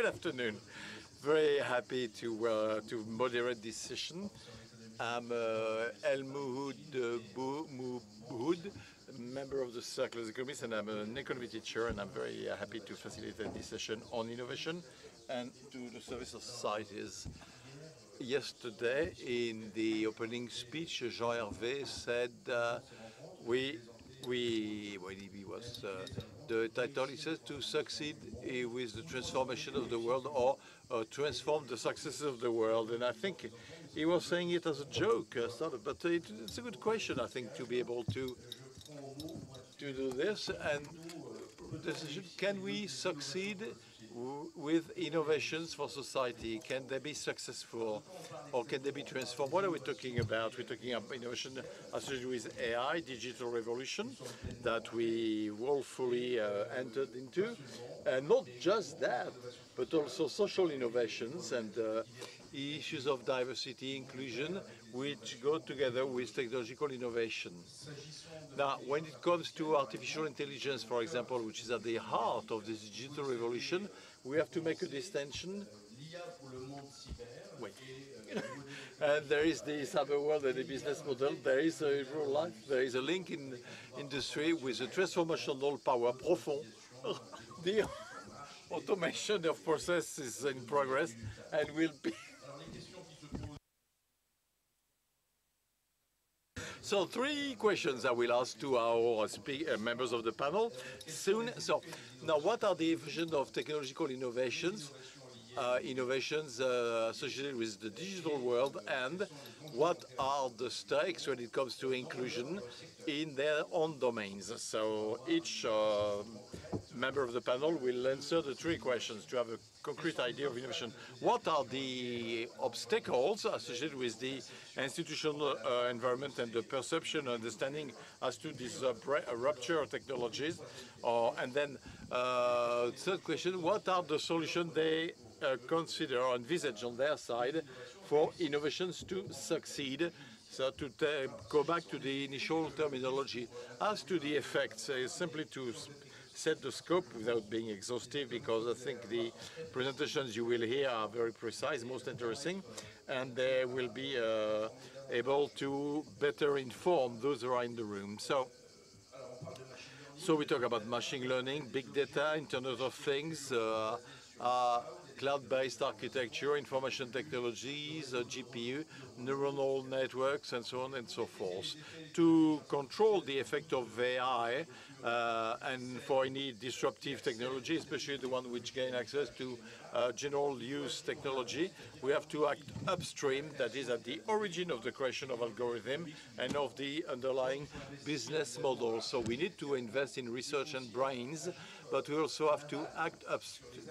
Good afternoon. Very happy to moderate this session. I'm El Mouhoud, member of the Circle of Economics, and I'm an economy teacher, and I'm very happy to facilitate this session on innovation and to the service of societies. Yesterday, in the opening speech, Jean Hervé said the title, he says, to succeed with the transformation of the world or transform the successes of the world. And I think he was saying it as a joke, but it's a good question, I think, to be able to do this. And can we succeed with innovations for society? Can they be successful or can they be transformed? What are we talking about? We're talking about innovation associated with AI, digital revolution that we woefully entered into. And not just that, but also social innovations and issues of diversity, inclusion, which go together with technological innovation. Now, when it comes to artificial intelligence, for example, which is at the heart of this digital revolution, we have to make a distinction. Wait. And there is the cyber world and the business model. There is a real life. There is a link in industry with a transformational power profond. The automation of process is in progress and will be. So 3 questions I will ask to our members of the panel soon. So now, what are the vision of technological innovations? Innovations associated with the digital world, and what are the stakes when it comes to inclusion in their own domains? So each member of the panel will answer the 3 questions to have a concrete idea of innovation. What are the obstacles associated with the institutional environment and the perception and understanding as to this rupture of technologies? And then third question, what are the solutions they consider or envisage on their side for innovations to succeed? So to go back to the initial terminology, as to the effects, simply to set the scope without being exhaustive, because I think the presentations you will hear are very precise, most interesting, and they will be able to better inform those who are in the room. So we talk about machine learning, big data, Internet of Things, cloud-based architecture, information technologies, GPU, neuronal networks, and so on and so forth, to control the effect of AI and for any disruptive technology, especially the one which gain access to general use technology. We have to act upstream, that is at the origin of the creation of algorithm and of the underlying business model. So we need to invest in research and brains, but we also have to act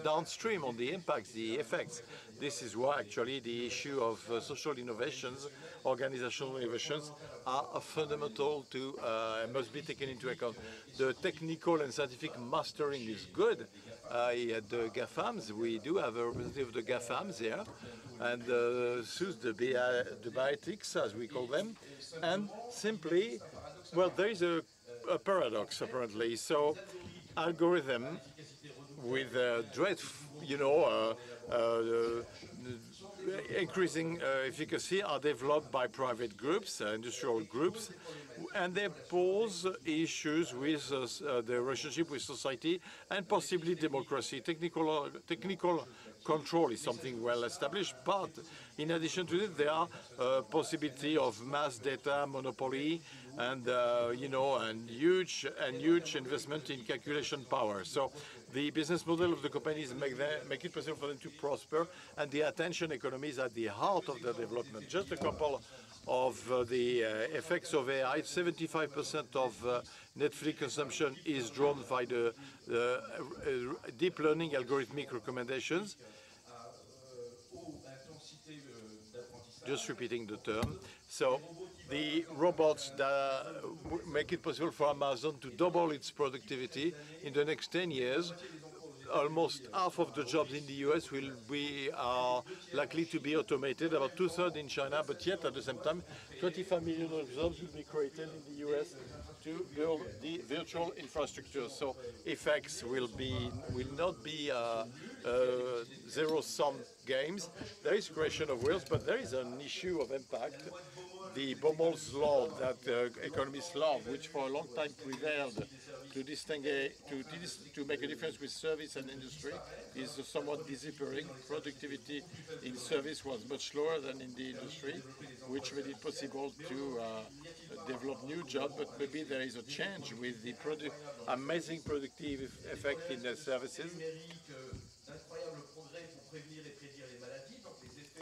downstream on the impacts, the effects. This is why actually the issue of social innovations, organizational innovations, are fundamental to must be taken into account. The technical and scientific mastering is good. At the GAFAMs, we do have a representative of the GAFAMs here, and the biotics, as we call them, and simply, well, there is a paradox apparently. So algorithm with increasing efficacy are developed by private groups, industrial groups, and they pose issues with the relationship with society and possibly democracy. Technical control is something well established, but in addition to it, there are possibility of mass data monopoly and and huge investment in calculation power. So the business model of the companies make it possible for them to prosper, and the attention economy is at the heart of their development. Just a couple of the effects of AI. 75% of Netflix consumption is drawn by the deep learning algorithmic recommendations. Just repeating the term. So the robots that make it possible for Amazon to double its productivity in the next 10 years. Almost half of the jobs in the US are likely to be automated, about 2/3 in China, but yet at the same time, 25 million of jobs will be created in the US to build the virtual infrastructure. So effects will not be zero-sum games. There is creation of wealth, but there is an issue of impact. The Baumol's law that economists love, which for a long time prevailed to distinguish, to make a difference with service and industry, is somewhat disappearing. Productivity in service was much lower than in the industry, which made it possible to develop new jobs, but maybe there is a change with the amazing productive effect in the services.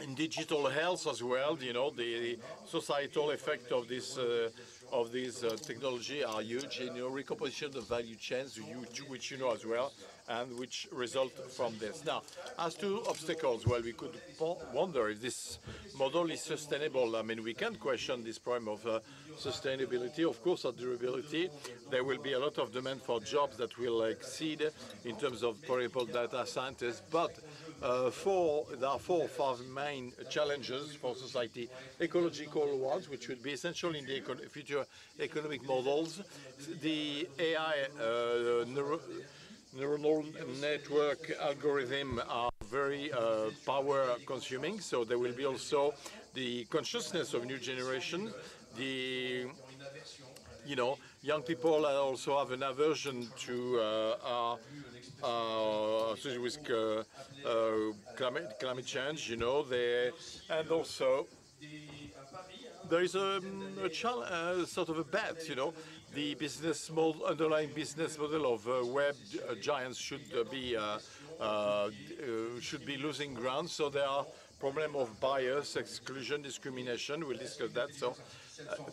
In digital health as well, you know, the societal effect of this technology are huge. You know, recomposition of value chains, which you know as well, and which result from this. Now, as to obstacles, well, we could wonder if this model is sustainable. I mean, we can question this problem of sustainability, of course, or durability. There will be a lot of demand for jobs that will exceed in terms of, for example, data scientists, but there are four or five main challenges for society. Ecological ones, which will be essential in the future economic models. The AI neural network algorithm are very power consuming, so there will be also the consciousness of new generation. You know, young people also have an aversion to with climate change, you know, and also there is a sort of a bet, you know, the business model, underlying business model of web giants should be losing ground. So there are problem of bias, exclusion, discrimination. We'll discuss that. So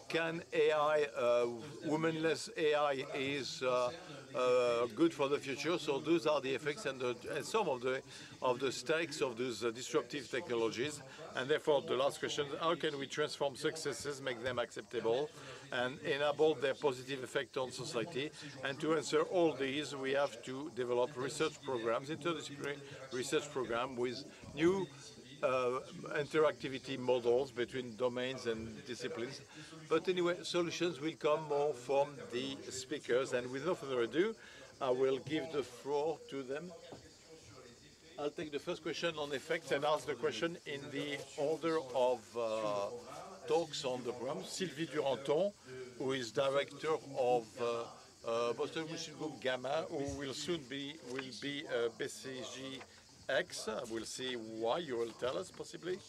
can AI, womanless AI is good for the future? So those are the effects and some of the stakes of those disruptive technologies. And therefore, the last question: how can we transform successes, make them acceptable, and enable their positive effect on society? And to answer all these, we have to develop research programs, interdisciplinary research program with new interactivity models between domains and disciplines. But anyway, solutions will come more from the speakers. And with no further ado, I will give the floor to them. I'll take the first question on effects and ask the question in the order of talks on the program. Sylvain DURANTON, who is director of Boston Mission Group Gamma, who will soon be BCG X. We'll see why, you will tell us possibly.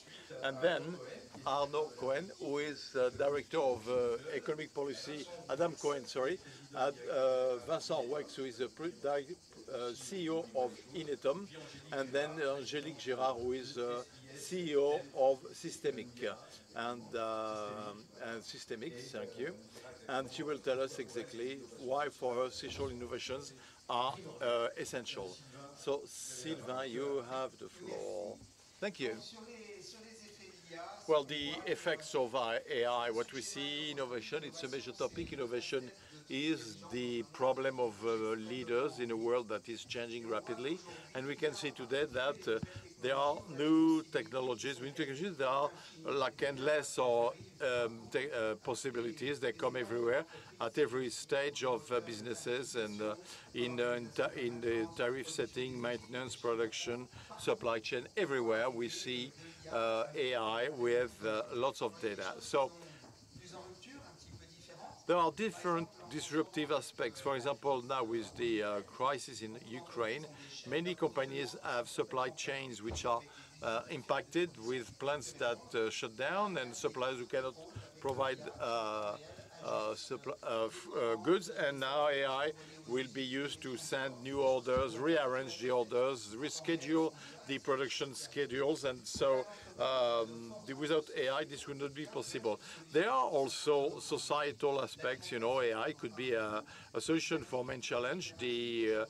And then Arnaud Cohen, who is Director of Economic Policy, Adam Cohen, sorry, at Vincent ROUAIX, who is the CEO of Inetum, and then Angélique GERARD, who is CEO of Systemic. And Systemic, thank you. And she will tell us exactly why for her social innovations are essential. So, Sylvain, you have the floor. Thank you. Well, the effects of AI, what we see, innovation, it's a major topic. Innovation is the problem of leaders in a world that is changing rapidly. And we can see today that there are new technologies. There are like endless or possibilities. They come everywhere at every stage of businesses and in the tariff setting, maintenance, production, supply chain. Everywhere we see AI with lots of data. So there are different disruptive aspects. For example, now with the crisis in Ukraine, many companies have supply chains which are impacted with plants that shut down and suppliers who cannot provide goods. And now AI will be used to send new orders, rearrange the orders, reschedule the production schedules, and so without AI this would not be possible. There are also societal aspects. You know, AI could be a solution for main challenge, the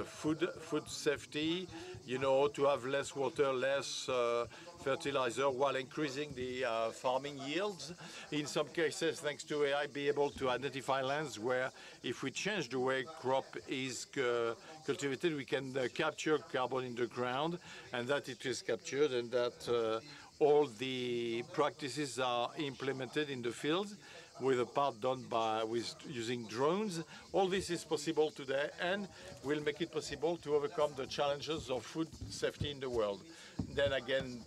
food safety, you know, to have less water, less fertilizer while increasing the farming yields. In some cases, thanks to AI, be able to identify lands where if we change the way crop is cultivated, we can capture carbon in the ground, and that it is captured, and that all the practices are implemented in the field. with a part done with using drones. All this is possible today and will make it possible to overcome the challenges of food safety in the world. Then again,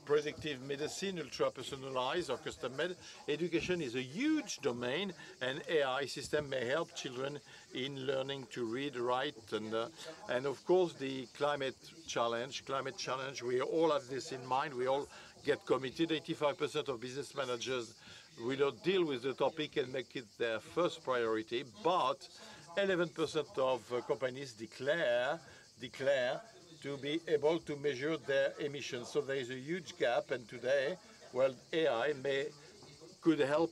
predictive medicine, ultra-personalized or custom-made. Education is a huge domain, and AI system may help children in learning to read, write, and of course the climate challenge. We all have this in mind. We all get committed. 85% of business managers will not deal with the topic and make it their first priority, but 11% of companies declare to be able to measure their emissions. So there is a huge gap, and today, well, AI could help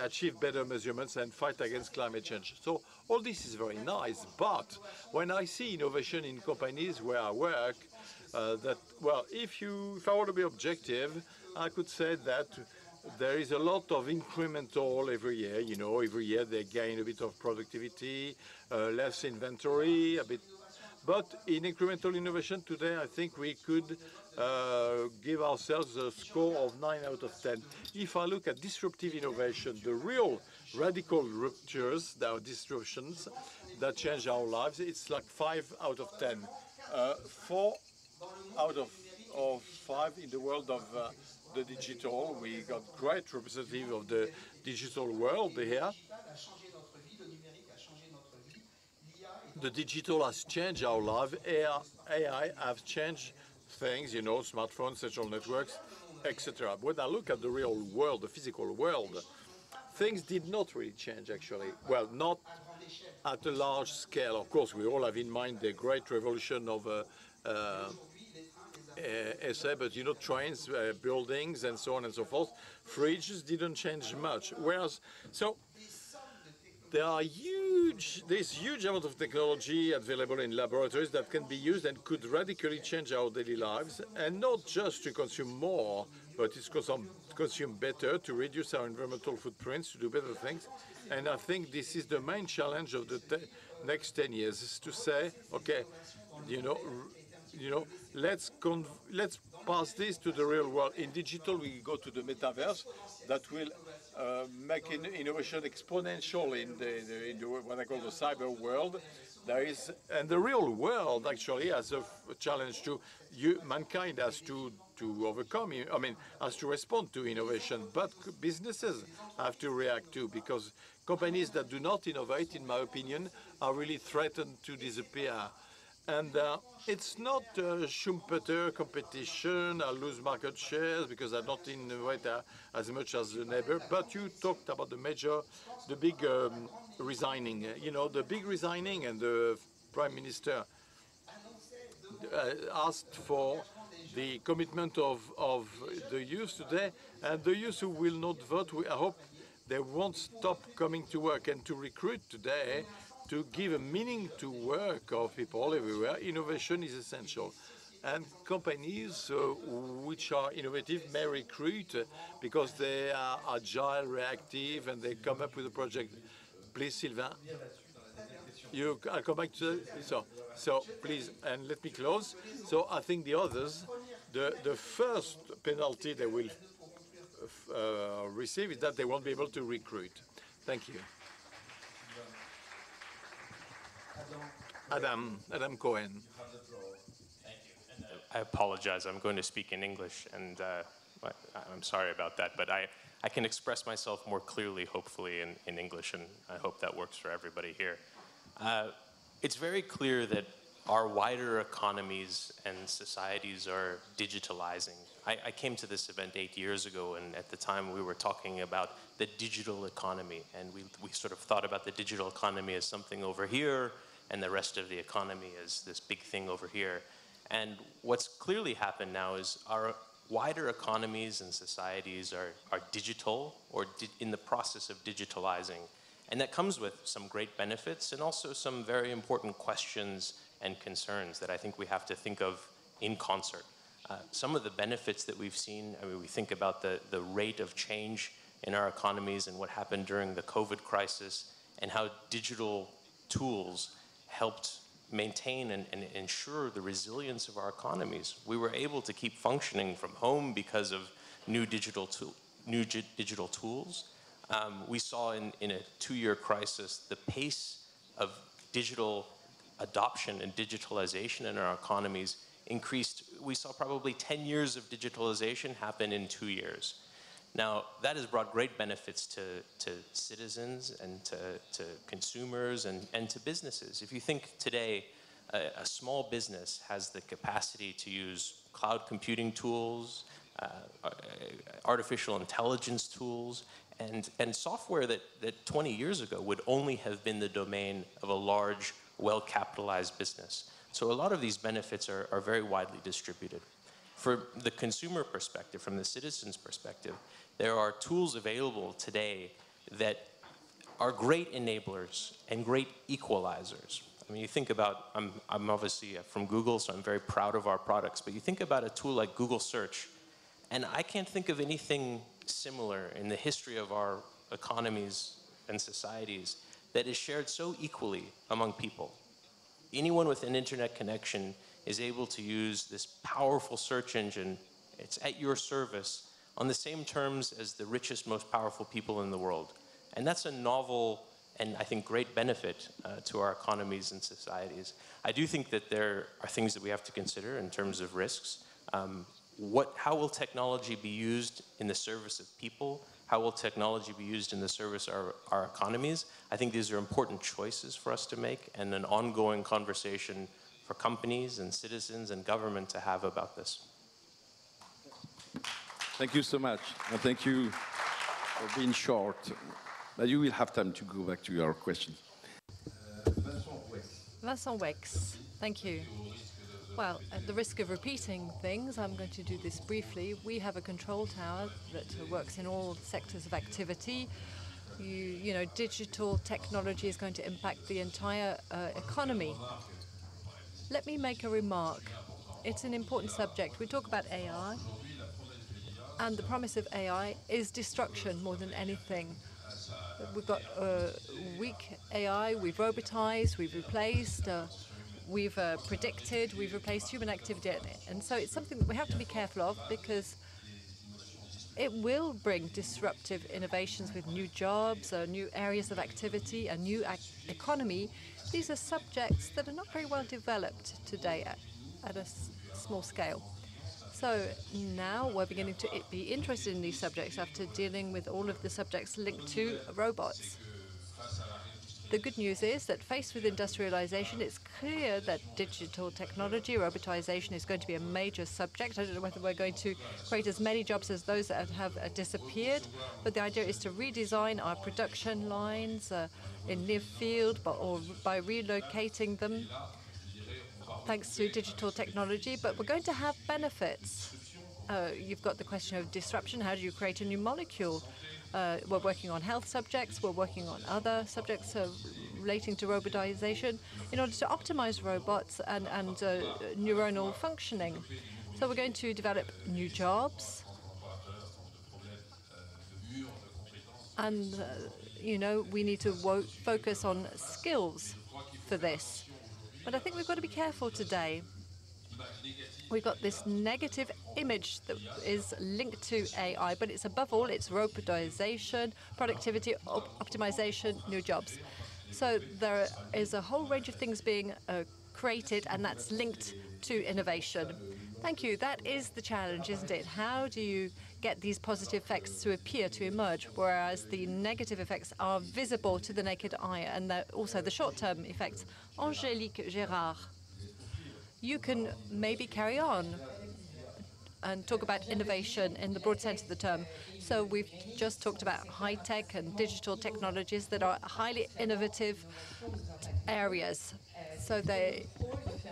achieve better measurements and fight against climate change. So all this is very nice, but when I see innovation in companies where I work, if I want to be objective, I could say that there is a lot of incremental every year. You know, every year they gain a bit of productivity, less inventory, a bit. But in incremental innovation today, I think we could give ourselves a score of 9 out of 10. If I look at disruptive innovation, the real radical ruptures, there are disruptions that change our lives, it's like 5 out of 10. 4 out of 5 in the world of the digital. We got great representative of the digital world here. The digital has changed our life. AI has changed things, you know, smartphones, social networks, etc. When I look at the real world, the physical world, things did not really change, actually. Well, not at a large scale. Of course, we all have in mind the great revolution of SA, but, you know, trains, buildings, and so on and so forth. Fridges didn't change much. Whereas, so there's huge amount of technology available in laboratories that can be used and could radically change our daily lives, and not just to consume more, but it's consume better, to reduce our environmental footprints, to do better things. And I think this is the main challenge of the next 10 years, is to say, okay, you know, let's pass this to the real world. In digital, we go to the metaverse that will make innovation exponential in the what I call the cyber world. And the real world actually has a challenge to mankind has to overcome. I mean, has to respond to innovation, but businesses have to react too, because companies that do not innovate, in my opinion, are really threatened to disappear. And it's not a Schumpeter competition. I lose market shares because I don't innovate as much as the neighbor. But you talked about the big resigning. You know, the big resigning, and the Prime Minister asked for the commitment of the youth today. And the youth who will not vote, I hope they won't stop coming to work. And to recruit today, to give a meaning to work of people everywhere, innovation is essential. And companies which are innovative may recruit because they are agile, reactive, and they come up with a project. Please, Sylvain, I'll come back to so please, and let me close. So I think the others, the first penalty they will receive is that they won't be able to recruit. Thank you. Adam Cohen. Thank you. I apologize. I'm going to speak in English, and I'm sorry about that. But I can express myself more clearly, hopefully, in English, and I hope that works for everybody here. It's very clear that our wider economies and societies are digitalizing. I came to this event 8 years ago, and at the time we were talking about the digital economy, and we sort of thought about the digital economy as something over here, and the rest of the economy as this big thing over here. And what's clearly happened now is our wider economies and societies are digital, or in the process of digitalizing. And that comes with some great benefits and also some very important questions and concerns that I think we have to think of in concert. Some of the benefits that we've seen, I mean, we think about the rate of change in our economies and what happened during the COVID crisis, and how digital tools helped maintain and ensure the resilience of our economies. We were able to keep functioning from home because of new digital tools. We saw in a 2-year crisis the pace of digital adoption and digitalization in our economies increased. We saw probably 10 years of digitalization happen in 2 years. Now, that has brought great benefits to citizens and to consumers and to businesses. If you think today, a small business has the capacity to use cloud computing tools, artificial intelligence tools, and software that 20 years ago would only have been the domain of a large, well-capitalized business. So a lot of these benefits are very widely distributed. For the consumer perspective, from the citizen's perspective, there are tools available today that are great enablers and great equalizers. I mean, you think about, I'm obviously from Google, so I'm very proud of our products, but you think about a tool like Google Search, and I can't think of anything similar in the history of our economies and societies that is shared so equally among people. Anyone with an internet connection is able to use this powerful search engine. It's at your service on the same terms as the richest, most powerful people in the world. And that's a novel and I think great benefit to our economies and societies. I do think that there are things that we have to consider in terms of risks. How will technology be used in the service of people? How will technology be used in the service of our economies? I think these are important choices for us to make and an ongoing conversation for companies and citizens and government to have about this. Thank you so much, and thank you for being short. But you will have time to go back to your question. Vincent ROUAIX, thank you. Well, at the risk of repeating things, I'm going to do this briefly. We have a control tower that works in all sectors of activity. You know, digital technology is going to impact the entire economy. Let me make a remark. It's an important subject. We talk about AI, and the promise of AI is destruction more than anything. We've got weak AI, we've robotized, we've replaced, we've predicted, we've replaced human activity. And so it's something that we have to be careful of because it will bring disruptive innovations with new jobs, new areas of activity, a new economy. These are subjects that are not very well developed today at a small scale. So now we're beginning to be interested in these subjects after dealing with all of the subjects linked to robots. The good news is that faced with industrialization, it's clear that digital technology, robotization is going to be a major subject. I don't know whether we're going to create as many jobs as those that have disappeared, but the idea is to redesign our production lines in near field or by relocating them thanks to digital technology, but we're going to have benefits. You've got the question of disruption. How do you create a new molecule? We're working on health subjects. We're working on other subjects relating to robotization in order to optimize robots and neuronal functioning. So we're going to develop new jobs. And, you know, we need to focus on skills for this. But I think we've got to be careful today. We've got this negative image that is linked to AI, but it's above all, it's robotization, productivity, optimization, new jobs. So there is a whole range of things being created, and that's linked to innovation. Thank you. That is the challenge, isn't it? How do you get these positive effects to appear, to emerge, whereas the negative effects are visible to the naked eye, and also the short-term effects? Angélique GERARD, you can maybe carry on and talk about innovation in the broad sense of the term. So we've just talked about high-tech and digital technologies that are highly innovative areas. So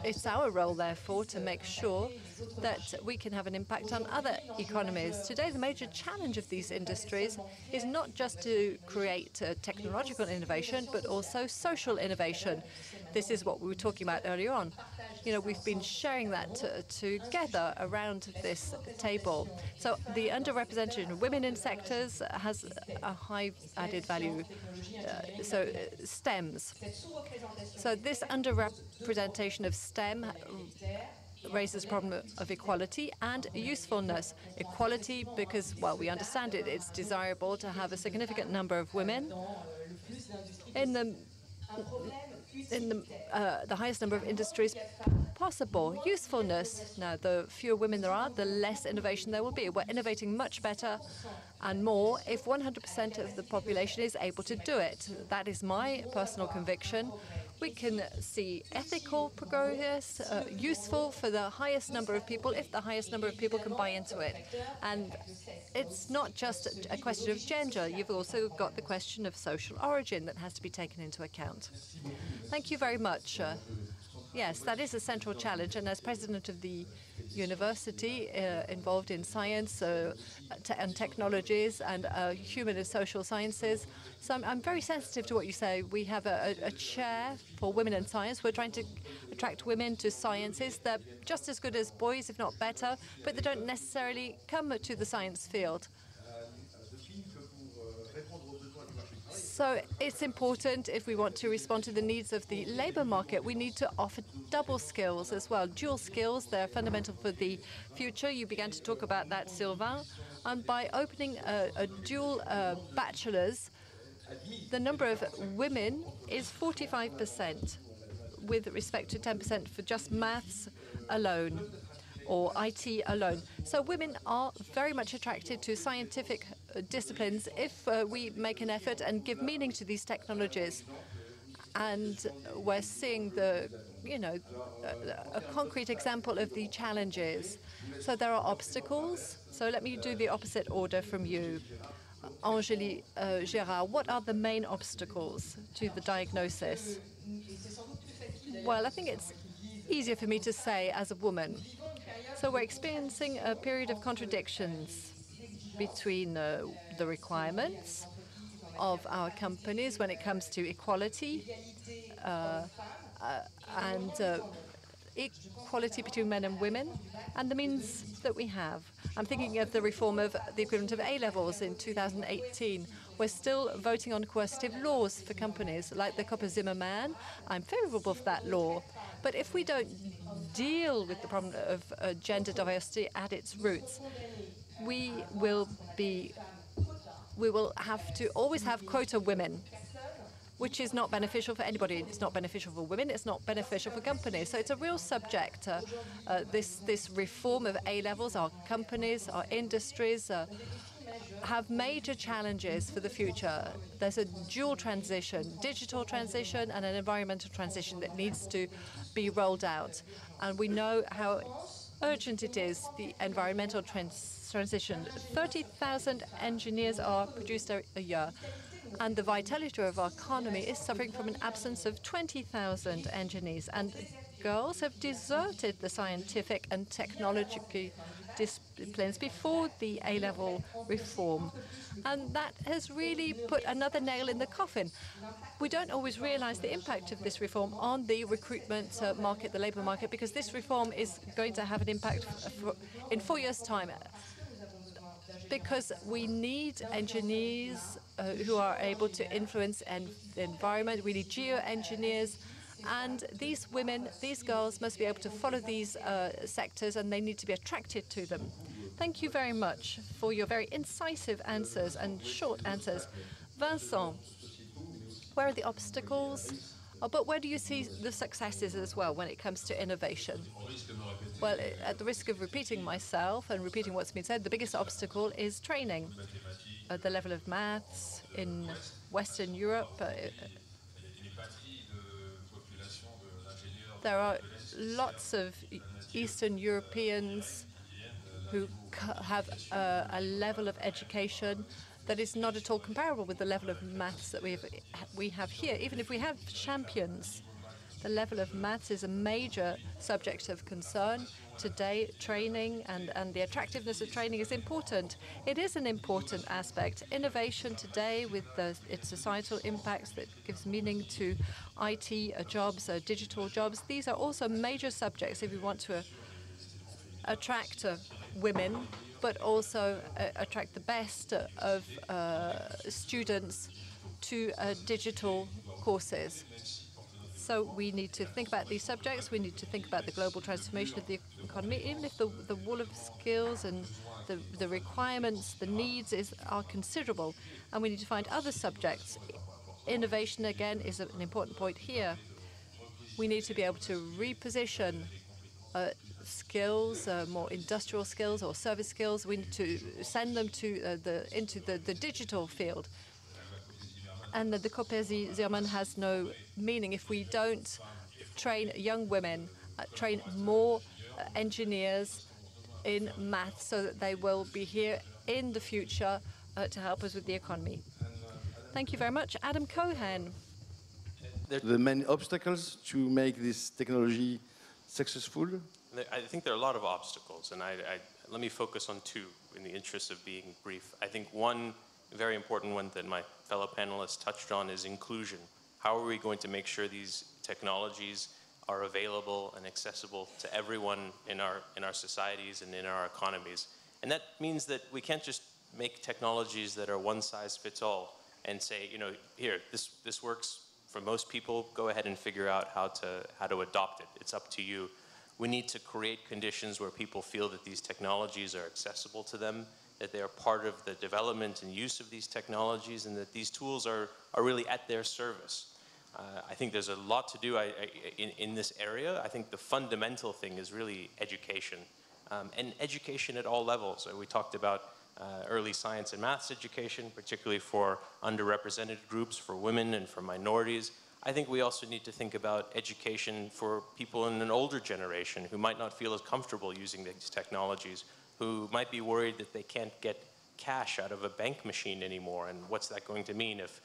it's our role, therefore, to make sure that we can have an impact on other economies. Today, the major challenge of these industries is not just to create technological innovation, but also social innovation. This is what we were talking about earlier on. You know, we've been sharing that together around this table. So the underrepresentation of women in sectors has a high added value. So STEMs. So this underrepresentation of STEM raises the problem of equality and usefulness. Equality because, well, we understand it's desirable to have a significant number of women in the highest number of industries possible. Usefulness, now the fewer women there are, the less innovation there will be. We're innovating much better and more if 100% of the population is able to do it. That is my personal conviction. We can see ethical progress, useful for the highest number of people if the highest number of people can buy into it. And it's not just a question of gender. You've also got the question of social origin that has to be taken into account. Thank you very much. Yes, that is a central challenge. And as president of the university involved in science and technologies and human and social sciences, so I'm very sensitive to what you say. We have a chair for women in science. We're trying to attract women to sciences. They're just as good as boys, if not better, but they don't necessarily come to the science field. So it's important if we want to respond to the needs of the labor market. We need to offer double skills as well, dual skills. They're fundamental for the future. You began to talk about that, Sylvain. And by opening a dual bachelor's, the number of women is 45% with respect to 10% for just maths alone or IT alone. So women are very much attracted to scientific disciplines if we make an effort and give meaning to these technologies. And we're seeing a concrete example of the challenges. So there are obstacles. So let me do the opposite order from you. Angélique GERARD, what are the main obstacles to the diagnosis? Well, I think it's easier for me to say as a woman. So we're experiencing a period of contradictions between the requirements of our companies when it comes to equality and equality between men and women, and the means that we have. I'm thinking of the reform of the equivalent of A-levels in 2018. We're still voting on coercive laws for companies like the Copper Zimmerman. I'm favorable for that law. But if we don't deal with the problem of gender diversity at its roots, we will have to always have quota women, which is not beneficial for anybody. It's not beneficial for women. It's not beneficial for companies. So it's a real subject. This reform of A-levels, our companies, our industries have major challenges for the future. There's a dual transition, digital transition and an environmental transition that needs to be rolled out. And we know how urgent it is, the environmental transition. 30,000 engineers are produced a year. And the vitality of our economy is suffering from an absence of 20,000 engineers. And girls have deserted the scientific and technological disciplines before the A-level reform. And that has really put another nail in the coffin. We don't always realize the impact of this reform on the recruitment market, the labor market, because this reform is going to have an impact in 4 years' time. Because we need engineers who are able to influence the environment. We need geoengineers. And these women, these girls must be able to follow these sectors, and they need to be attracted to them. Thank you very much for your very incisive answers and short answers. Vincent, where are the obstacles? But where do you see the successes as well when it comes to innovation? Well, at the risk of repeating myself and repeating what's been said, the biggest obstacle is training. At the level of maths in Western Europe, there are lots of Eastern Europeans who have a level of education that is not at all comparable with the level of maths that we have here. Even if we have champions, the level of maths is a major subject of concern. Today, training and the attractiveness of training is important. It is an important aspect. Innovation today with its societal impacts that gives meaning to IT jobs, digital jobs, these are also major subjects if we want to attract women, but also attract the best of students to digital courses. So we need to think about these subjects. We need to think about the global transformation of the economy, even if the wall of skills and the requirements, the needs are considerable. And we need to find other subjects. Innovation, again, is an important point here. We need to be able to reposition skills, more industrial skills or service skills. We need to send them to into the digital field. And the Copézie-Zirman has no meaning if we don't train young women, train more engineers in math so that they will be here in the future to help us with the economy. Thank you very much. Adam Cohen. The main obstacles to make this technology successful? I think there are a lot of obstacles, and let me focus on two in the interest of being brief. I think one very important one that my fellow panelists touched on is inclusion. How are we going to make sure these technologies are available and accessible to everyone in our societies and in our economies? And that means that we can't just make technologies that are one size fits all and say, you know, here, this works for most people, go ahead and figure out how to adopt it. It's up to you. We need to create conditions where people feel that these technologies are accessible to them, that they are part of the development and use of these technologies, and that these tools are really at their service. I think there's a lot to do in this area. I think the fundamental thing is really education, and education at all levels. We talked about early science and maths education, particularly for underrepresented groups, for women and for minorities. I think we also need to think about education for people in an older generation who might not feel as comfortable using these technologies, who might be worried that they can't get cash out of a bank machine anymore, and what's that going to mean if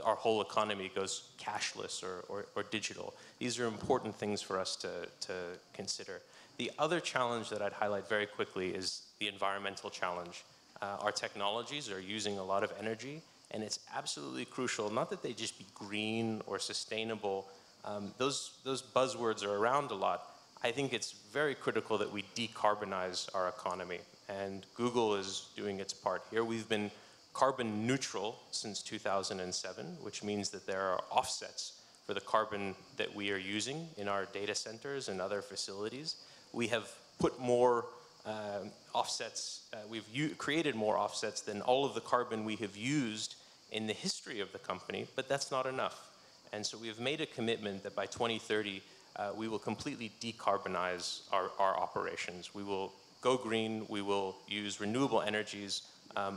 our whole economy goes cashless or digital. These are important things for us to consider. The other challenge that I'd highlight very quickly is the environmental challenge. Our technologies are using a lot of energy, and it's absolutely crucial, not that they just be green or sustainable. Those buzzwords are around a lot. I think it's very critical that we decarbonize our economy, and Google is doing its part here. We've been carbon neutral since 2007, which means that there are offsets for the carbon that we are using in our data centers and other facilities. We have put more offsets, we've created more offsets than all of the carbon we have used in the history of the company, but that's not enough. And so we have made a commitment that by 2030, we will completely decarbonize our operations. We will go green, we will use renewable energies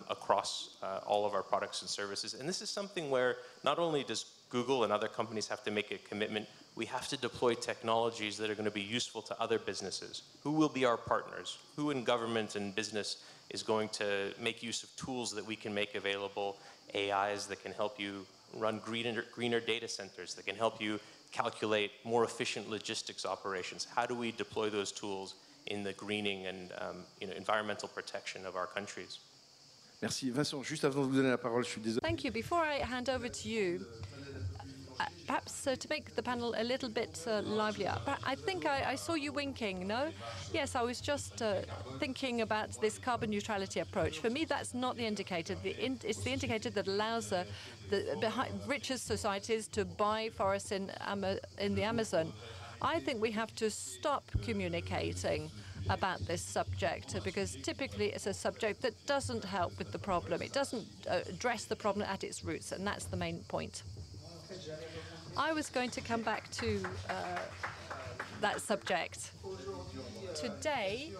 across all of our products and services. And this is something where not only does Google and other companies have to make a commitment, we have to deploy technologies that are going to be useful to other businesses. Who will be our partners? Who in government and business is going to make use of tools that we can make available, AIs that can help you run greener data centers, that can help you calculate more efficient logistics operations? How do we deploy those tools in the greening and environmental protection of our countries? Merci. Vincent, juste avant de vous donner la parole, je suis désolé. Thank you. Before I hand over to you, perhaps to make the panel a little bit livelier, I think I saw you winking, no? Yes, I was just thinking about this carbon neutrality approach. For me, that's not the indicator. It's the indicator that allows the richest societies to buy forests in the Amazon. I think we have to stop communicating about this subject, because typically it's a subject that doesn't help with the problem. It doesn't address the problem at its roots, and that's the main point. I was going to come back to that subject. Today,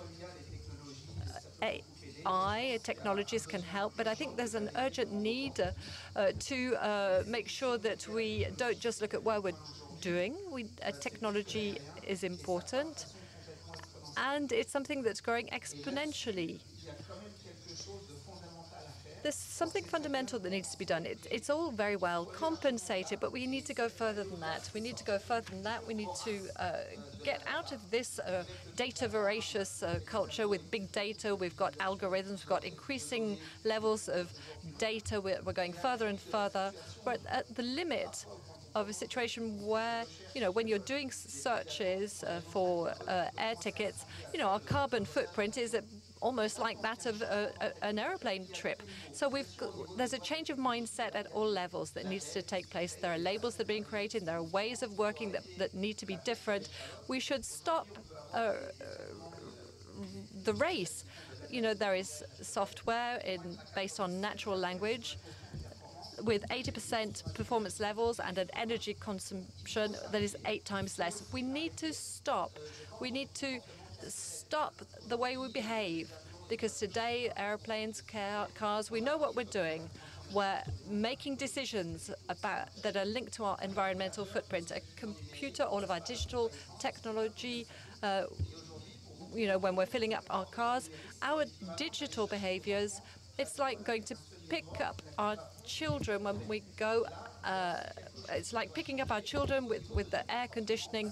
AI technologies can help, but I think there's an urgent need to make sure that we don't just look at what we're doing. Technology is important, and it's something that's growing exponentially. There's something fundamental that needs to be done. It's all very well compensated, but we need to go further than that. We need to go further than that. We need to get out of this data voracious culture with big data. We've got algorithms, we've got increasing levels of data. We're going further and further. We're at the limit of a situation where, when you're doing searches for air tickets, our carbon footprint is almost like that of an aeroplane trip. So there's a change of mindset at all levels that needs to take place. There are labels that are being created. There are ways of working that need to be different. We should stop the race. You know, there is software based on natural language with 80% performance levels and an energy consumption that is 8 times less. We need to stop. We need to stop the way we behave, because today, airplanes, cars, we know what we're doing. We're making decisions that are linked to our environmental footprint. A computer, all of our digital technology, you know, when we're filling up our cars, our digital behaviors, it's like going to pick up our children when we go, it's like picking up our children with the air conditioning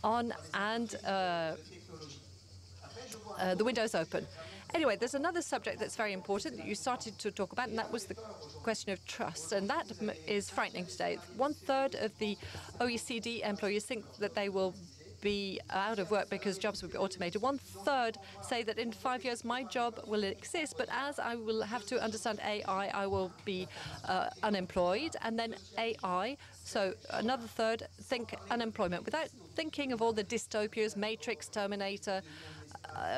on and the windows open. Anyway, there's another subject that's very important that you started to talk about, and that was the question of trust. And that is frightening today. 1/3 of the OECD employees think that they will be out of work because jobs will be automated. 1/3 say that in 5 years my job will exist, but as I will have to understand AI, I will be unemployed. And then AI, so another third think unemployment, without thinking of all the dystopias, Matrix, Terminator,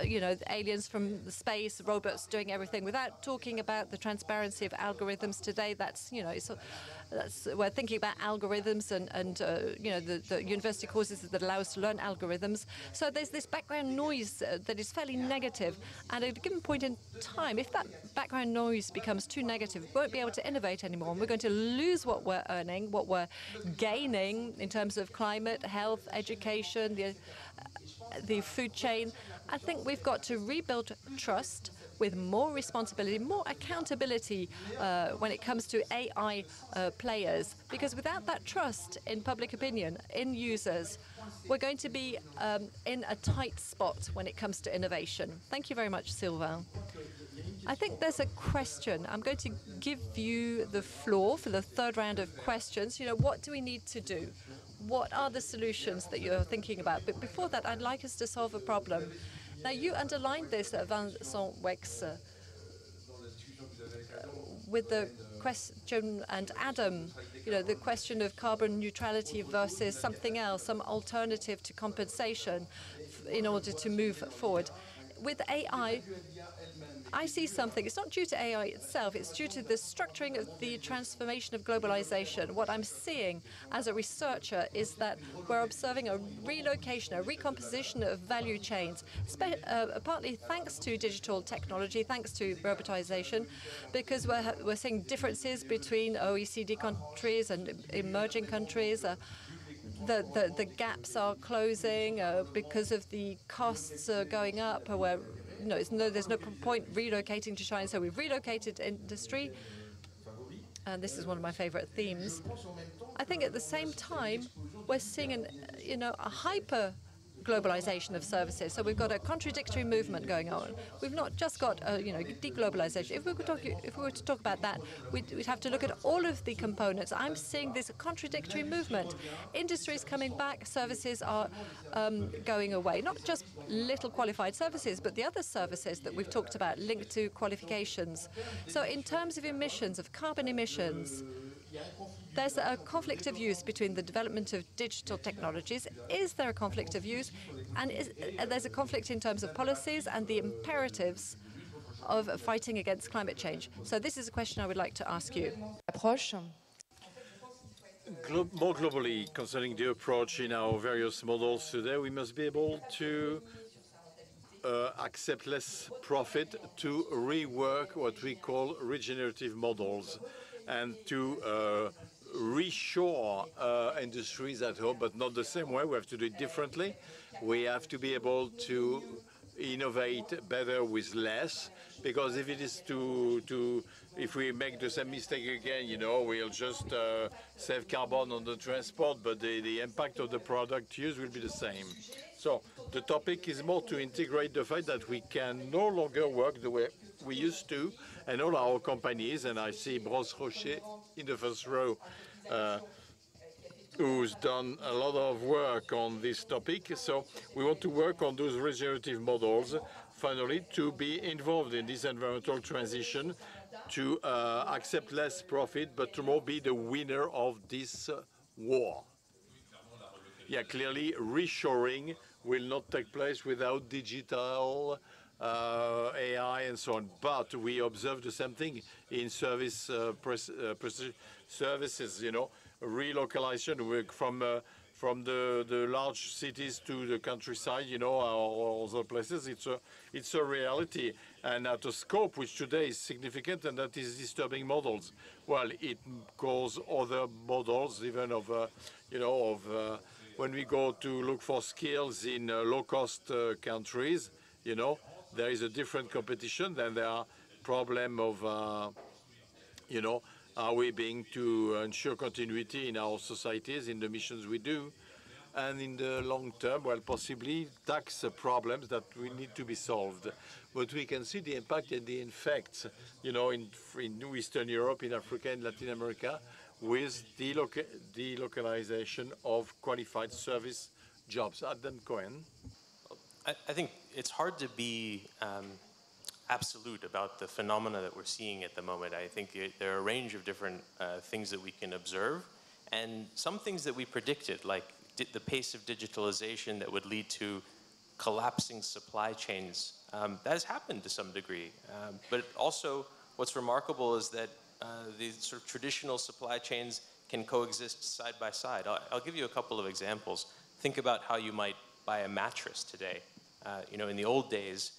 you know, aliens from space, robots doing everything, without talking about the transparency of algorithms today. That's, you know, we're thinking about algorithms and you know, the university courses that allow us to learn algorithms. So there's this background noise that is fairly negative. And at a given point in time, if that background noise becomes too negative, we won't be able to innovate anymore. And we're going to lose what we're earning, what we're gaining in terms of climate, health, education, the food chain. I think we've got to rebuild trust with more responsibility, more accountability when it comes to AI players. Because without that trust in public opinion, in users, we're going to be in a tight spot when it comes to innovation. Thank you very much, Sylvain. I think there's a question. I'm going to give you the floor for the third round of questions. You know, what do we need to do? What are the solutions that you're thinking about? But before that, I'd like us to solve a problem. Now, you underlined this, Vincent ROUAIX, with the question, and Adam, you know, the question of carbon neutrality versus something else, some alternative to compensation in order to move forward. With AI, I see something. It's not due to AI itself. It's due to the structuring of the transformation of globalization. What I'm seeing as a researcher is that we're observing a relocation, a recomposition of value chains, partly thanks to digital technology, thanks to robotization, because we're seeing differences between OECD countries and emerging countries. The gaps are closing because of the costs going up. Where there's no point relocating to China, so we've relocated industry, and this is one of my favorite themes. I think at the same time we're seeing a hyper globalization of services. So we've got a contradictory movement going on. We've not just got deglobalization. If we were to talk about that, we'd have to look at all of the components. I'm seeing this contradictory movement. Industry is coming back, services are going away. Not just little qualified services, but the other services that we've talked about linked to qualifications. So in terms of emissions, of carbon emissions, there's a conflict of views between the development of digital technologies. Is there a conflict of views? And there's a conflict in terms of policies and the imperatives of fighting against climate change. So this is a question I would like to ask you. More globally, concerning the approach in our various models today, we must be able to accept less profit to rework what we call regenerative models and to reshore industries at home, but not the same way. We have to do it differently. We have to be able to innovate better with less, because if it is if we make the same mistake again, we'll just save carbon on the transport, but the impact of the product used will be the same. So the topic is more to integrate the fact that we can no longer work the way we used to, and all our companies, and I see Bros Rocher in the first row, who's done a lot of work on this topic. So we want to work on those regenerative models, finally, to be involved in this environmental transition, to accept less profit, but to more be the winner of this war. Yeah, clearly, reshoring will not take place without digital AI and so on. But we observe the same thing in services, you know, relocalization from the large cities to the countryside, you know, or other places. It's a reality, and at a scope which today is significant, and that is disturbing models. Well, it goes other models, even of, you know, of when we go to look for skills in low-cost countries, you know, there is a different competition. Then there are problem of, you know, are we being to ensure continuity in our societies, in the missions we do? And in the long term, well, possibly tax problems that we need to be solved. But we can see the impact and the effects, you know, in Eastern Europe, in Africa, in Latin America, with the delocalization of qualified service jobs. Adam Cohen. I think it's hard to be absolute about the phenomena that we're seeing at the moment. I think there are a range of different things that we can observe, and some things that we predicted, like the pace of digitalization that would lead to collapsing supply chains. That has happened to some degree. But also, what's remarkable is that these sort of traditional supply chains can coexist side by side. I'll give you a couple of examples. Think about how you might buy a mattress today. You know, in the old days,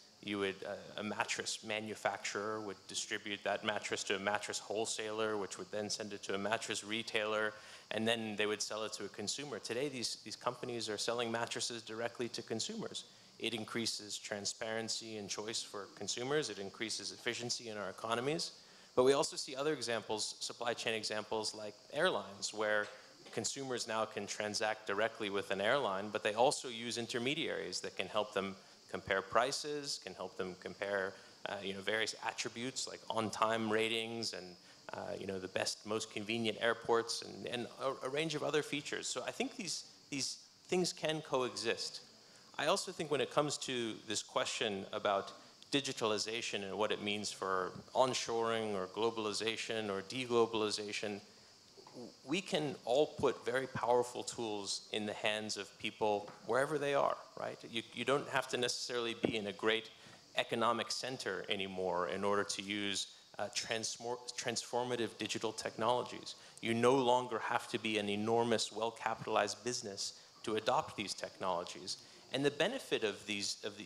a mattress manufacturer would distribute that mattress to a mattress wholesaler, which would then send it to a mattress retailer, and then they would sell it to a consumer. Today, these companies are selling mattresses directly to consumers. It increases transparency and choice for consumers. It increases efficiency in our economies. But we also see other examples, supply chain examples like airlines, where consumers now can transact directly with an airline, but they also use intermediaries that can help them compare prices, can help them compare you know, various attributes like on-time ratings and you know, the best, most convenient airports and a range of other features. So I think these things can coexist. I also think when it comes to this question about digitalization and what it means for onshoring or globalization or deglobalization, we can all put very powerful tools in the hands of people wherever they are, right? You don't have to necessarily be in a great economic center anymore in order to use transformative digital technologies. You no longer have to be an enormous, well-capitalized business to adopt these technologies. And the benefit of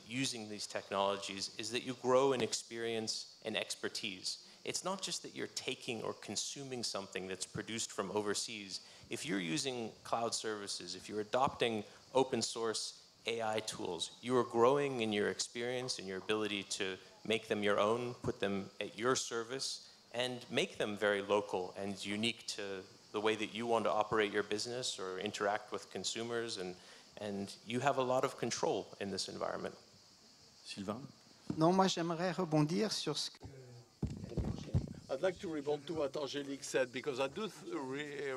using these technologies is that you grow in experience and expertise. It's not just that you're taking or consuming something that's produced from overseas. If you're using cloud services, if you're adopting open source AI tools, you are growing in your experience and your ability to make them your own, put them at your service, and make them very local and unique to the way that you want to operate your business or interact with consumers, and you have a lot of control in this environment. Sylvain? Non, moi j'aimerais rebondir sur ce que... I'd like to rebound to what Angélique said, because I do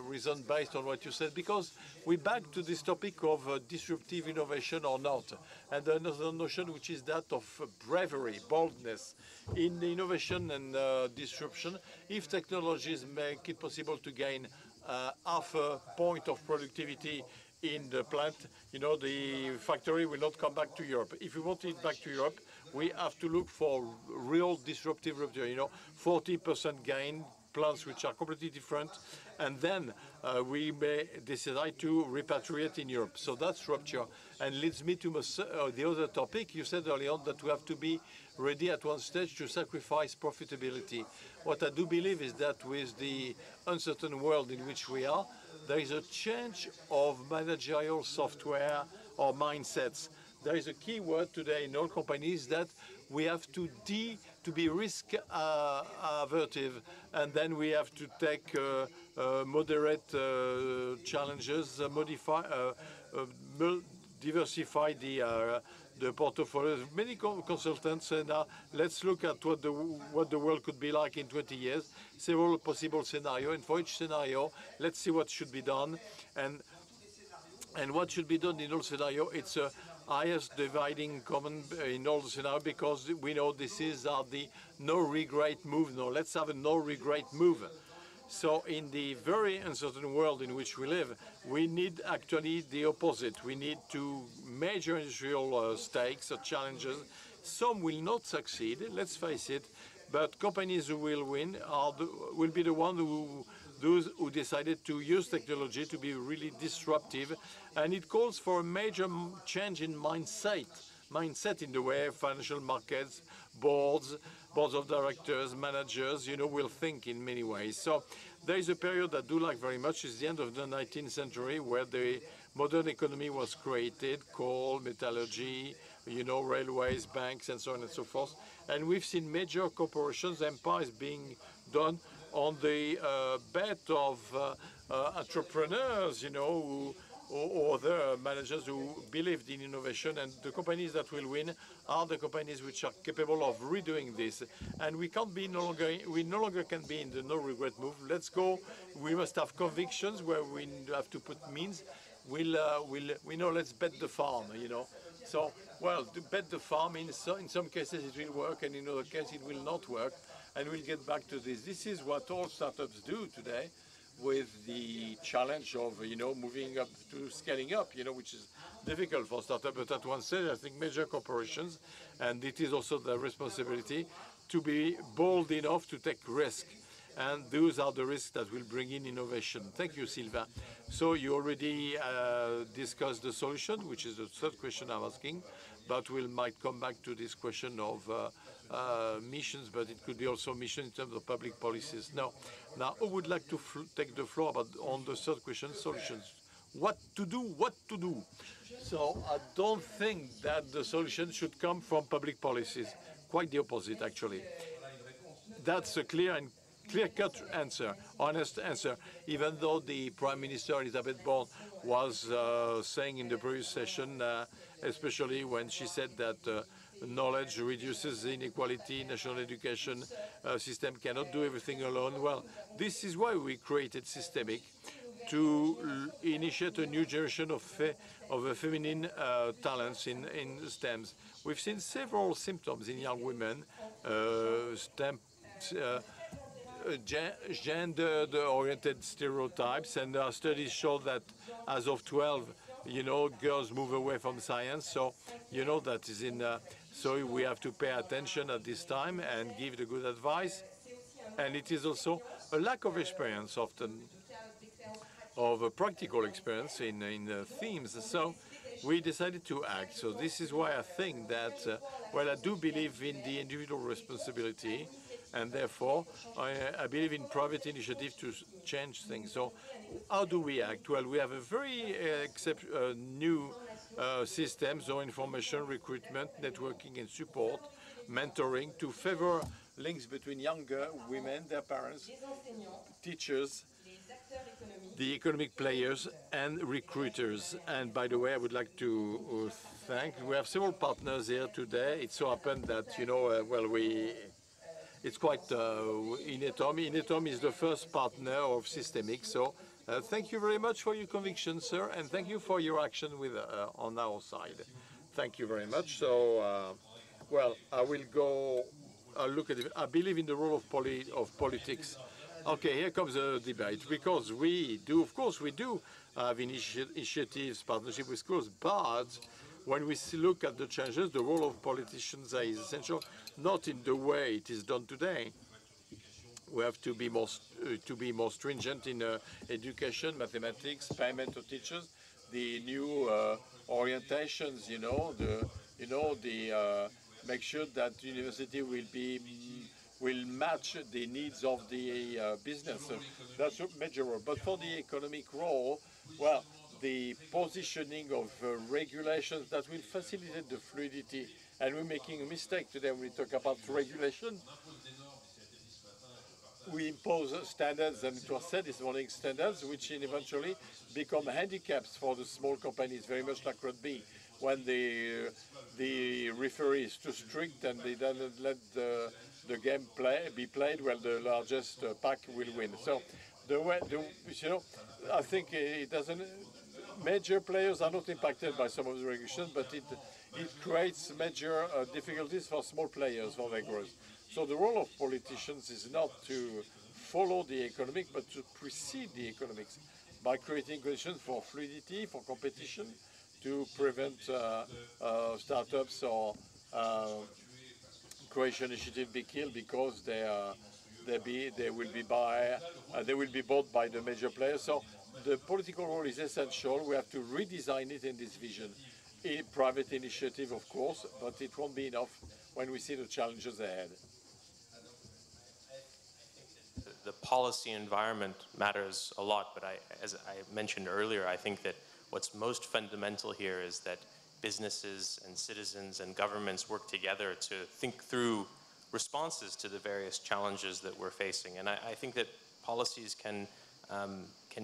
reason based on what you said, because we're back to this topic of disruptive innovation or not. And another notion, which is that of bravery, boldness in the innovation and disruption. If technologies make it possible to gain half a point of productivity in the plant, you know, the factory will not come back to Europe. If we want it back to Europe, we have to look for real disruptive rupture, you know, 40% gain, plants which are completely different, and then we may decide to repatriate in Europe. So that's rupture. And leads me to the other topic. You said earlier on that we have to be ready at one stage to sacrifice profitability. What I do believe is that with the uncertain world in which we are, there is a change of managerial software or mindsets. There is a key word today in all companies that we have to be risk avertive, and then we have to take moderate challenges, diversify the portfolios. Many consultants say now, let's look at what the world could be like in 20 years, several possible scenarios, and for each scenario, let's see what should be done. And what should be done in all scenarios, it's a highest dividing common in all the scenarios, because we know this is the no-regret move. No, let's have a no-regret move. So in the very uncertain world in which we live, we need actually the opposite. We need to major industrial stakes or challenges. Some will not succeed, let's face it, but companies who will win will be the ones those who decided to use technology to be really disruptive. And it calls for a major change in mindset in the way financial markets, boards of directors, managers, will think in many ways. So there is a period that I do like very much, is the end of the 19th century, where the modern economy was created, coal, metallurgy, railways, banks, and so on and so forth. And we've seen major corporations, empires being done on the bet of entrepreneurs, or other managers who believed in innovation, and the companies that will win are the companies which are capable of redoing this. And we no longer can be in the no-regret move. Let's go. We must have convictions where we have to put means. We know, let's bet the farm, So, well, to bet the farm, in some cases it will work, and in other cases it will not work. And we'll get back to this. This is what all startups do today, with the challenge of, moving up to scaling up, which is difficult for startups. But at one stage, I think major corporations, and it is also their responsibility to be bold enough to take risk. And those are the risks that will bring in innovation. Thank you, Sylvain. So you already discussed the solution, which is the third question I'm asking, but we might come back to this question of missions, but it could be also mission in terms of public policies. Now who would like to take the floor on the third question, solutions? What to do? So I don't think that the solution should come from public policies. Quite the opposite, actually. That's a clear-cut answer, honest answer, even though the Prime Minister, Elizabeth Borne, was saying in the previous session, especially when she said that knowledge reduces inequality, national education system cannot do everything alone. Well, this is why we created Systemic, to initiate a new generation of feminine talents in STEMs. We've seen several symptoms in young women, gender-oriented stereotypes, and our studies show that as of 12, girls move away from science. So, that is so we have to pay attention at this time and give the good advice. And it is also a lack of experience often, of a practical experience in themes. So we decided to act. So this is why I think that, well, I do believe in the individual responsibility, and therefore I believe in private initiative to change things. So how do we act? Well, we have a very new system, so information, recruitment, networking and support, mentoring, to favor links between younger women, their parents, teachers, the economic players and recruiters. And by the way, I would like to thank, we have several partners here today. It so happened that, it's quite Inetom. Inetom is the first partner of Systemic. So thank you very much for your conviction, sir, and thank you for your action on our side. Thank you very much. So, well, I'll look at it. I believe in the role of politics. Okay, here comes the debate, because of course we do have initiatives, partnership with schools, but when we look at the changes, the role of politicians is essential, not in the way it is done today. We have to be more stringent in education, mathematics, payment to teachers, the new orientations, make sure that university will match the needs of the business. That's a major role. But for the economic role, well, the positioning of regulations that will facilitate the fluidity, and we're making a mistake today when we talk about regulation. we impose standards, and it was said this morning, standards which eventually become handicaps for the small companies, very much like rugby, when the referee is too strict and they don't let the game be played, well, the largest pack will win. So, I think it doesn't. Major players are not impacted by some of the regulations, but it creates major difficulties for small players for their growth. So the role of politicians is not to follow the economic, but to precede the economics by creating conditions for fluidity, for competition, to prevent startups or Croatian initiative be killed because they will be bought by the major players. So the political role is essential. We have to redesign it in this vision. A private initiative, of course, but it won't be enough when we see the challenges ahead. The policy environment matters a lot, but as I mentioned earlier, I think that what's most fundamental here is that businesses and citizens and governments work together to think through responses to the various challenges that we're facing. And I think that policies can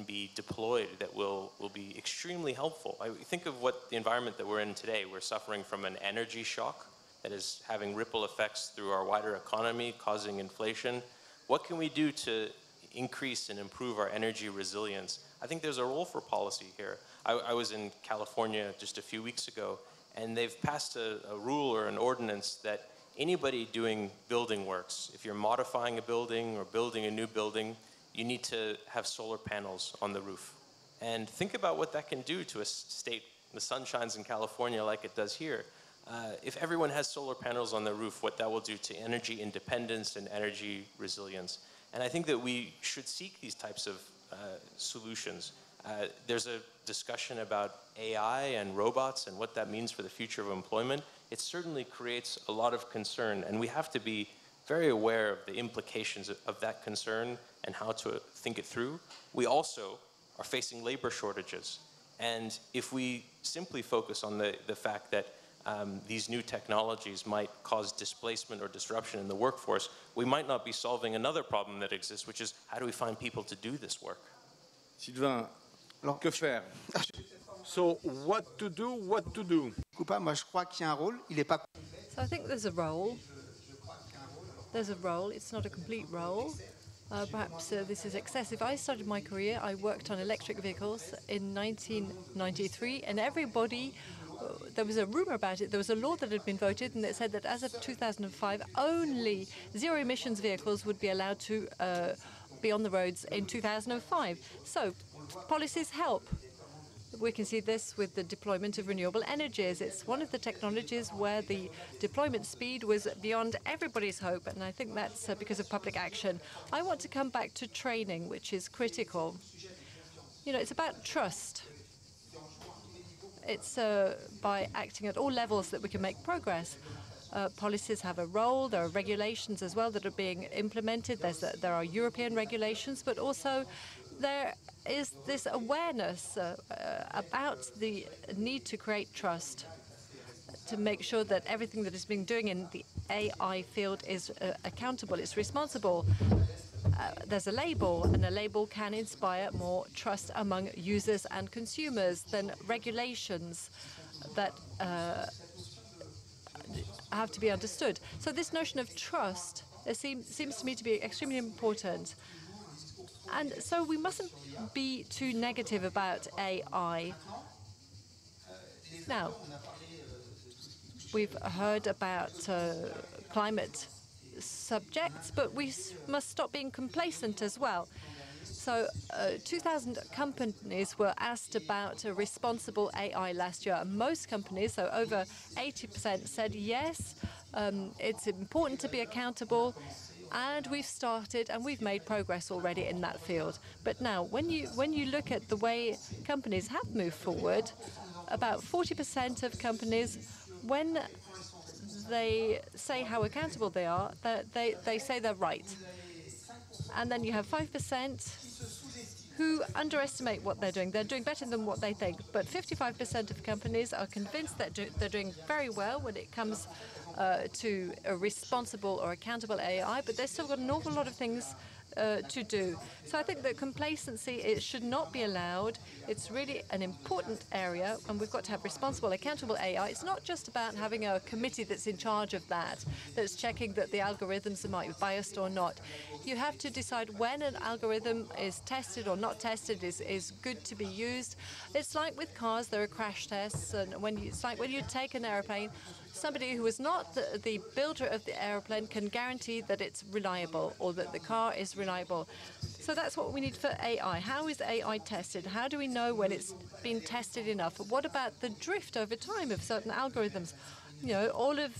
be deployed that will be extremely helpful. I think of what the environment that we're in today. We're suffering from an energy shock that is having ripple effects through our wider economy, causing inflation. What can we do to increase and improve our energy resilience? I think there's a role for policy here. I was in California just a few weeks ago, and they've passed a rule or an ordinance that anybody doing building works, if you're modifying a building or building a new building, you need to have solar panels on the roof. And think about what that can do to a state. The sun shines in California like it does here. If everyone has solar panels on their roof, what that will do to energy independence and energy resilience. And I think that we should seek these types of solutions. There's a discussion about AI and robots and what that means for the future of employment. It certainly creates a lot of concern, and we have to be very aware of the implications of that concern and how to think it through. We also are facing labor shortages. And if we simply focus on the fact that these new technologies might cause displacement or disruption in the workforce, we might not be solving another problem that exists, which is how do we find people to do this work? Sylvain, que faire? So what to do, what to do? Moi, je crois qu'il y a un rôle. Il est pas. So I think there's a role. There's a role. It's not a complete role. Perhaps this is excessive. I started my career, I worked on electric vehicles in 1993, and everybody, there was a rumor about it. There was a law that had been voted, and it said that as of 2005, only zero emissions vehicles would be allowed to be on the roads in 2005. So policies help. We can see this with the deployment of renewable energies. It's one of the technologies where the deployment speed was beyond everybody's hope, and I think that's because of public action. I want to come back to training, which is critical. You know, it's about trust. It's by acting at all levels that we can make progress. Policies have a role. There are regulations as well that are being implemented. There are European regulations, but also there is this awareness about the need to create trust, to make sure that everything that is being done in the AI field is accountable, it's responsible. There's a label, and a label can inspire more trust among users and consumers than regulations that have to be understood. So this notion of trust seems to me to be extremely important. And so we mustn't be too negative about AI. Now, we've heard about climate subjects, but we must stop being complacent as well. So 2,000 companies were asked about a responsible AI last year. And most companies, so over 80%, said yes, it's important to be accountable. And we've started, and we've made progress already in that field. But now, when you look at the way companies have moved forward, about 40% of companies, when they say how accountable they are, they say they're right. And then you have 5% who underestimate what they're doing. They're doing better than what they think. But 55% of companies are convinced that they're doing very well when it comes to a responsible or accountable AI, but they've still got an awful lot of things to do. So I think that complacency, it should not be allowed. It's really an important area, and we've got to have responsible, accountable AI. It's not just about having a committee that's in charge of that, that's checking that the algorithms might be biased or not. You have to decide when an algorithm is tested or not tested, is good to be used. It's like with cars, there are crash tests, and it's like when you take an airplane, somebody who is not the builder of the airplane can guarantee that it's reliable or that the car is reliable. So that's what we need for AI. How is AI tested? How do we know when it's been tested enough? What about the drift over time of certain algorithms? You know, all of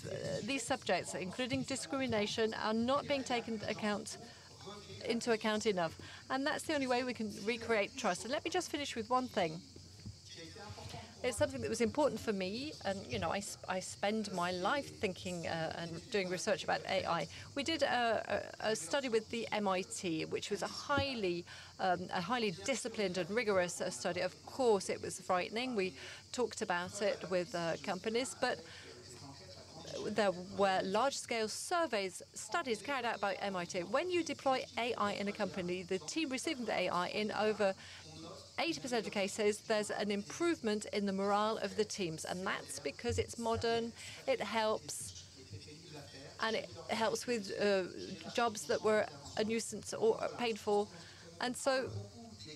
these subjects, including discrimination, are not being taken into account enough. And that's the only way we can recreate trust. And let me just finish with one thing. It's something that was important for me, and you know, I spend my life thinking and doing research about AI. We did a study with the MIT, which was a highly disciplined and rigorous study. Of course, it was frightening. We talked about it with companies, but there were large-scale studies carried out by MIT. When you deploy AI in a company, the team receiving the AI, in over 80% of cases, there's an improvement in the morale of the teams, and that's because it's modern, it helps, and it helps with jobs that were a nuisance or painful. And so,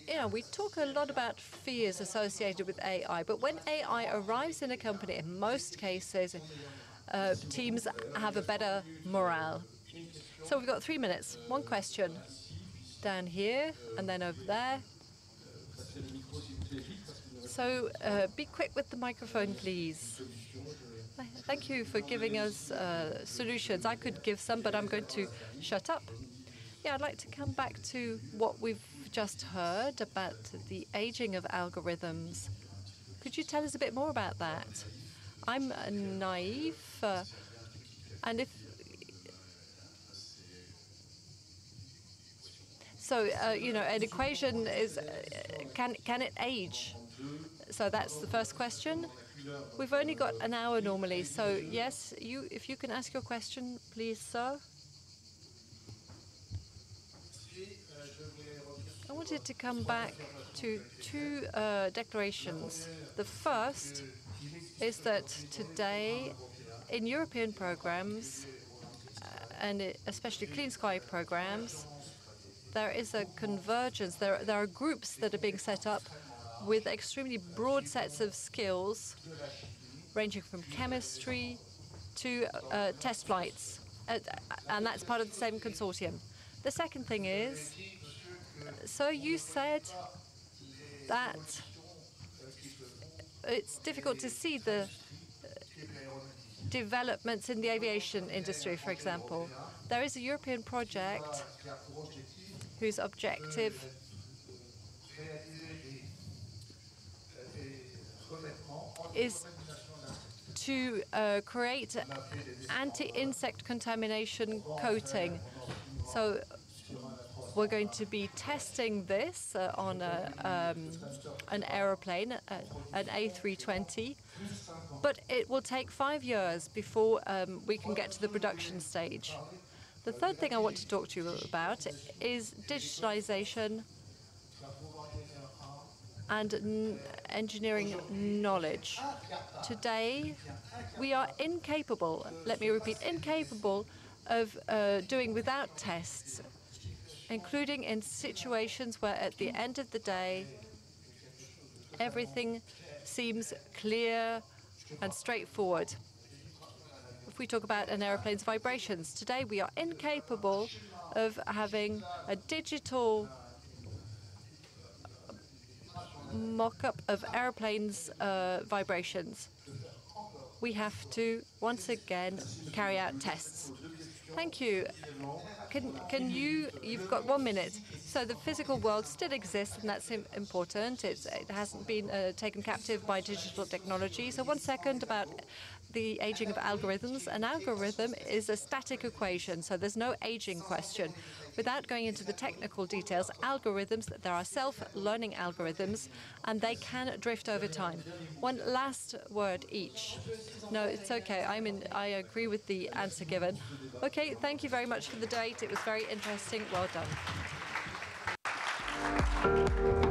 you know, we talk a lot about fears associated with AI, but when AI arrives in a company, in most cases, teams have a better morale. So we've got 3 minutes. One question down here, and then over there. So be quick with the microphone, please. Thank you for giving us solutions. I could give some, but I'm going to shut up. Yeah, I'd like to come back to what we've just heard about the aging of algorithms. Could you tell us a bit more about that? I'm naive, and if so, you know, an equation is can it age? So that's the first question. We've only got an hour normally, so yes, if you can ask your question, please, sir. I wanted to come back to two declarations. The first is that today, in European programs, and especially Clean Sky programs, there is a convergence. There are groups that are being set up with extremely broad sets of skills, ranging from chemistry to test flights, and that's part of the same consortium. The second thing is, so you said that it's difficult to see the developments in the aviation industry, for example. There is a European project whose objective is to create anti-insect contamination coating. So we're going to be testing this on an aeroplane, an A320, but it will take 5 years before we can get to the production stage. The third thing I want to talk to you about is digitalization and engineering knowledge. Today, we are incapable, let me repeat, incapable of doing without tests, including in situations where at the end of the day, everything seems clear and straightforward. If we talk about an airplane's vibrations, today we are incapable of having a digital mock-up of airplanes' vibrations. We have to, once again, carry out tests. Thank you. You've got 1 minute. So the physical world still exists, and that's important. It hasn't been taken captive by digital technology. So 1 second about the aging of algorithms. An algorithm is a static equation, so there's no aging question. Without going into the technical details, algorithms, there are self-learning algorithms, and they can drift over time. One last word each. No, it's okay. I agree with the answer given. Okay, thank you very much for the debate. It was very interesting. Well done. you.